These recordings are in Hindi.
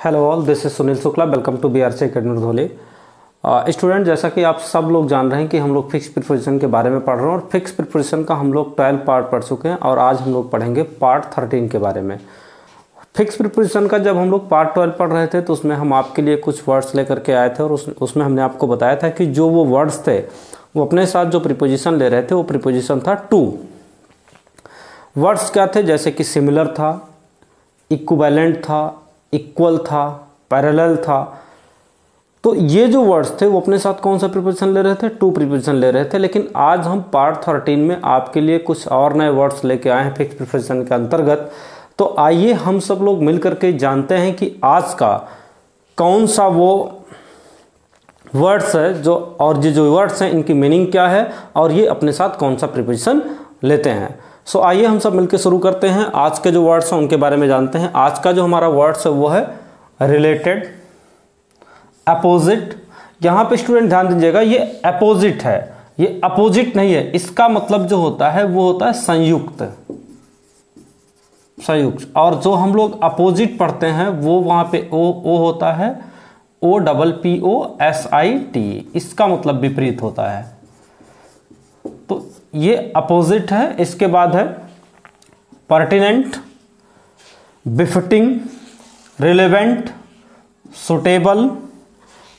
Hello all, this is Sunil Shukla. Welcome to BRC academy Dhole. Student, जैसा कि आप सब लोग जान रहे हैं कि हम लोग फिक्स प्रीपोजिशन के बारे में पढ़ रहे हैं और फिक्स प्रीपोजिशन का हम लोग 12 पार्ट पढ़ चुके हैं और आज हम लोग पढ़ेंगे पार्ट 13 के बारे में। फिक्स प्रीपोजिशन का जब हम लोग पार्ट 12 पढ़ रहे थे तो उसमें हम आपके लिए कुछ वर्ड्स लेकर के आए थे और उसमें हमने आपको बताया था कि जो वो वर्ड्स थे वो अपने साथ जो प्रीपोजिशन ले रहे थे वो प्रीपोजिशन था टू। वर्ड्स क्या थे? जैसे कि सिमिलर था, इक्विवेलेंट था, इक्वल था, पैरेलल था। तो ये जो वर्ड्स थे वो अपने साथ कौन सा प्रीपोजिशन ले रहे थे? टू प्रीपोजिशन ले रहे थे। लेकिन आज हम पार्ट 13 में आपके लिए कुछ और नए वर्ड्स लेके आए हैं फिक्स प्रीपोजिशन के अंतर्गत। तो आइए हम सब लोग मिल करके जानते हैं कि आज का कौन सा वो वर्ड्स है जो, और ये जो वर्ड्स हैं इनकी मीनिंग क्या है और ये अपने साथ कौन सा प्रीपोजिशन लेते हैं। सो आइए हम सब मिलकर शुरू करते हैं। आज के जो वर्ड्स हैं उनके बारे में जानते हैं। आज का जो हमारा वर्ड्स है वो है रिलेटेड, अपोजिट। यहाँ पे स्टूडेंट ध्यान दीजिएगा, ये अपोजिट है, ये अपोजिट नहीं है। इसका मतलब जो होता है वो होता है संयुक्त, संयुक्त। और जो हम लोग अपोजिट पढ़ते हैं वो वहां पे ओ होता है, OPPOSIT। इसका मतलब विपरीत होता है। तो ये अपोजिट है। इसके बाद है pertinent, befitting, relevant, suitable,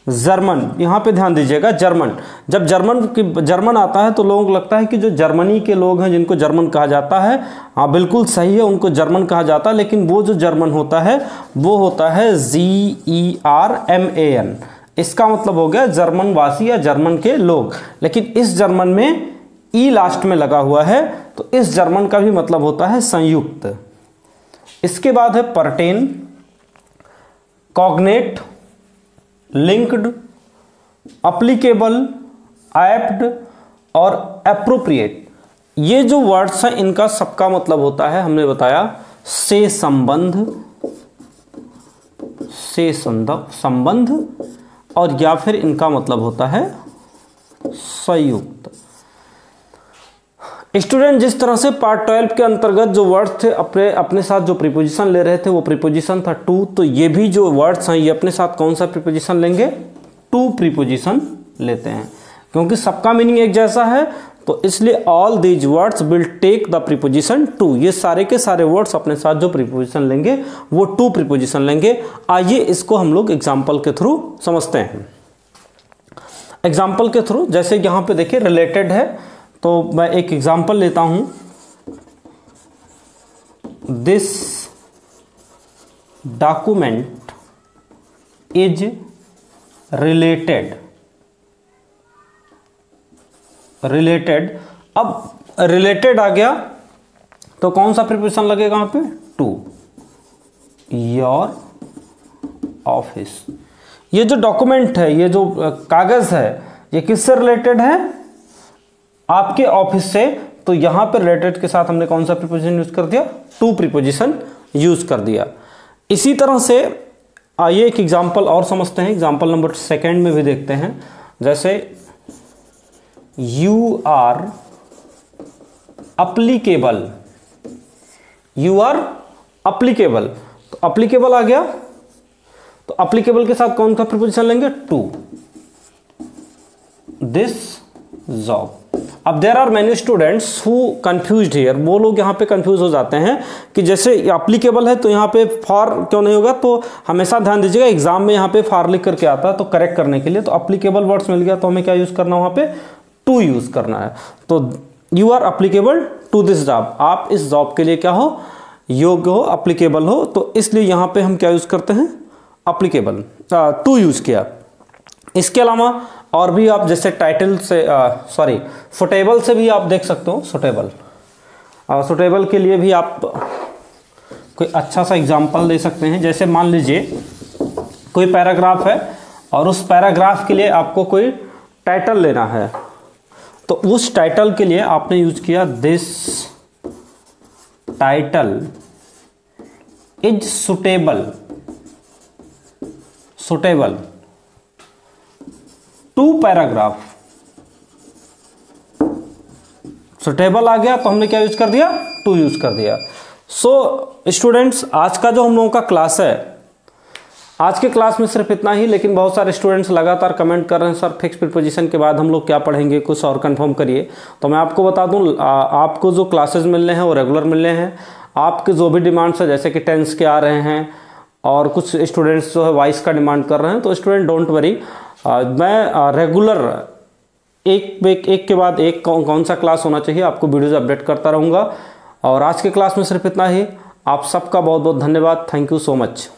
German. यहां पे ध्यान दीजिएगा, जर्मन। जब जर्मन आता है तो लोगों को लगता है कि जो जर्मनी के लोग हैं जिनको जर्मन कहा जाता है, हाँ बिल्कुल सही है, उनको जर्मन कहा जाता है। लेकिन वो जो जर्मन होता है वो होता है GERMAN। इसका मतलब हो गया जर्मन वासी या जर्मन के लोग। लेकिन इस जर्मन में ई लास्ट में लगा हुआ है तो इस जर्मन का भी मतलब होता है संयुक्त। इसके बाद है pertain, cognate, linked, applicable, apt और एप्रोप्रिएट। ये जो वर्ड्स हैं इनका सबका मतलब होता है, हमने बताया, से संबंध, से संबंध, और या फिर इनका मतलब होता है संयुक्त। स्टूडेंट, जिस तरह से पार्ट 12 के अंतर्गत जो वर्ड्स थे अपने साथ जो प्रीपोजिशन ले रहे थे वो प्रीपोजिशन था टू, तो ये भी जो वर्ड्स हैं ये अपने साथ कौन सा प्रीपोजिशन लेंगे? टू प्रीपोजिशन लेते हैं, क्योंकि सबका मीनिंग एक जैसा है। तो इसलिए all these words will take the preposition to. ये सारे के सारे वर्ड्स अपने साथ जो प्रीपोजिशन लेंगे वो टू प्रीपोजिशन लेंगे। आइए इसको हम लोग एग्जाम्पल के थ्रू समझते हैं। एग्जाम्पल के थ्रू, जैसे यहां पे देखिए रिलेटेड है तो मैं एक एग्जाम्पल लेता हूं। This document is related. Related, अब रिलेटेड आ गया तो कौन सा प्रीपोजिशन लगेगा वहां पे? टू। Your office. ये जो डॉक्यूमेंट है, ये जो कागज है, ये किससे रिलेटेड है? आपके ऑफिस से। तो यहां पर रिलेटेड के साथ हमने कौन सा प्रीपोजिशन यूज कर दिया? टू प्रीपोजिशन यूज कर दिया। इसी तरह से आइए एक एग्जांपल और समझते हैं। एग्जांपल नंबर 2 में भी देखते हैं। जैसे you are applicable, you are applicable. तो अप्लीकेबल आ गया तो अप्लीकेबल के साथ कौन सा प्रीपोजिशन लेंगे? टू। This job. अब there are many students who confused here. वो लोग यहाँ पे कंफ्यूज हो जाते हैं कि जैसे एप्लीकेबल है तो यहाँ पे फॉर क्यों नहीं होगा? तो हमेशा ध्यान दीजिएगा, एग्जाम में यहाँ पे फॉर लिख करके आता है तो करेक्ट करने के लिए तो एप्लीकेबल वर्ड्स मिल गया तो हमें क्या यूज करना है? वहाँ पे टू यूज करना है। तो you are applicable to this job. आप इस जॉब के लिए क्या हो? योग्य हो, एप्लीकेबल हो। तो इसलिए यहाँ पे हम क्या यूज करते हैं? एप्लीकेबल, टू यूज किया। इसके अलावा और भी आप जैसे टाइटल से सुटेबल से भी आप देख सकते हो। सुटेबल, सुटेबल के लिए भी आप कोई अच्छा सा एग्जांपल दे सकते हैं। जैसे मान लीजिए कोई पैराग्राफ है और उस पैराग्राफ के लिए आपको कोई टाइटल लेना है तो उस टाइटल के लिए आपने यूज किया this title is suitable, suitable to paragraph. Suitable आ गया तो हमने क्या यूज कर दिया? टू यूज कर दिया। सो स्टूडेंट्स, आज का जो हम लोगों का क्लास है आज के क्लास में सिर्फ इतना ही, लेकिन बहुत सारे स्टूडेंट्स लगातार कमेंट कर रहे हैं सर फिक्स प्रीपोजिशन के बाद हम लोग क्या पढ़ेंगे, कुछ और कंफर्म करिए। तो मैं आपको बता दूं, आपको जो क्लासेस मिलने हैं वो रेगुलर मिलने हैं। आपके जो भी डिमांड्स है, जैसे कि टेंस के आ रहे हैं और कुछ स्टूडेंट्स जो है वॉइस का डिमांड कर रहे हैं, तो स्टूडेंट डोंट वरी, मैं रेगुलर एक के बाद एक कौन सा क्लास होना चाहिए आपको वीडियोज अपडेट करता रहूँगा। और आज के क्लास में सिर्फ इतना ही। आप सबका बहुत बहुत धन्यवाद। Thank you so much.